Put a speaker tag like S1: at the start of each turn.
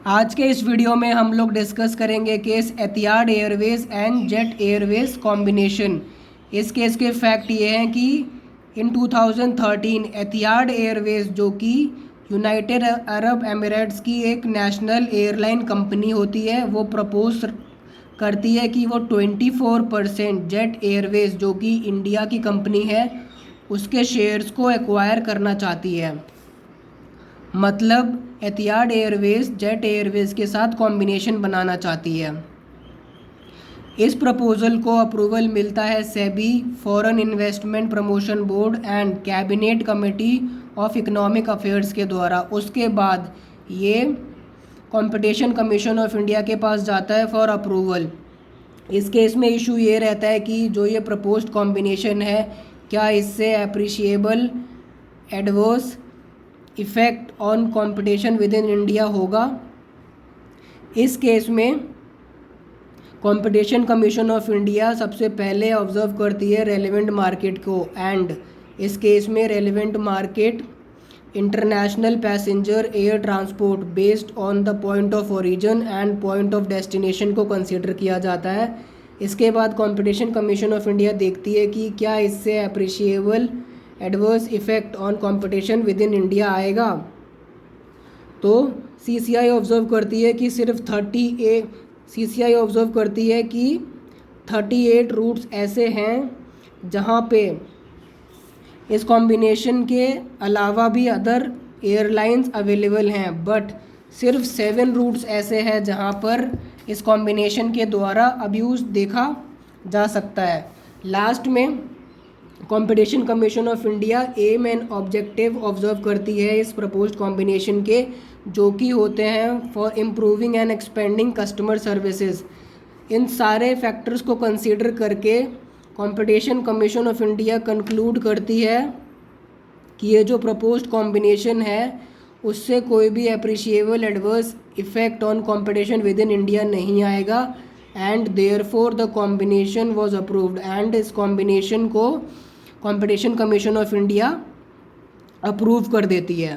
S1: आज के इस वीडियो में हम लोग डिस्कस करेंगे case Etihad Airways and jet Airways combination. इस केस के फैक्ट ये हैं कि इन 2013 एतिहाद एयरवेज जो कि यूनाइटेड अरब एमिरेट्स की एक नेशनल एयरलाइन कंपनी होती है, वो प्रपोज करती है कि वो 24% जेट एयरवेज जो कि इंडिया की कंपनी है उसके शेयर्स को एक्वायर करना चाहती है। मतलब एतिहाद एयरवेज जेट एयरवेज के साथ कॉम्बिनेशन बनाना चाहती है। इस प्रपोज़ल को अप्रूवल मिलता है SEBI, foreign investment promotion board and cabinet committee of economic affairs के द्वारा। उसके बाद ये कंपटीशन कमीशन ऑफ इंडिया के पास जाता है फॉर अप्रूवल। इस केस में इशू ये रहता है कि जो ये प्रपोज्ड कॉम्बिनेशन है, क्या इससे appreciable adverse effect on competition with in India होगा। इस केस में कंपटीशन कमीशन ऑफ इंडिया सबसे पहले ऑब्जर्व करती है रेलेवेंट मार्केट को, एंड इस केस में relevant market international passenger air transport based on the point of origin and point of destination को कंसीडर किया जाता है। इसके बाद कंपटीशन कमीशन ऑफ इंडिया देखती है कि क्या इससे appreciable adverse effect on competition with in India आएगा। तो सीसीआई ऑब्जर्व करती है कि सिर्फ 38 रूट्स ऐसे हैं जहां पे इस कॉम्बिनेशन के अलावा भी अदर एयरलाइंस अवेलेबल हैं, बट सिर्फ 7 रूट्स ऐसे हैं जहां पर इस कॉम्बिनेशन के द्वारा अब्यूज़ देखा जा सकता है। लास्ट में competition commission of India aim and objective observe करती है इस प्रपोज्ड कॉम्बिनेशन के, जो कि होते हैं for improving and expanding customer services. इन सारे फैक्टर्स को कंसीडर करके competition commission of India conclude करती है कि ये जो प्रपोज्ड कॉम्बिनेशन है उससे कोई भी appreciable adverse effect on competition with in India नहीं आएगा, and therefore the combination was approved. And इस कॉम्बिनेशन को competition commission of India approve कर देती है।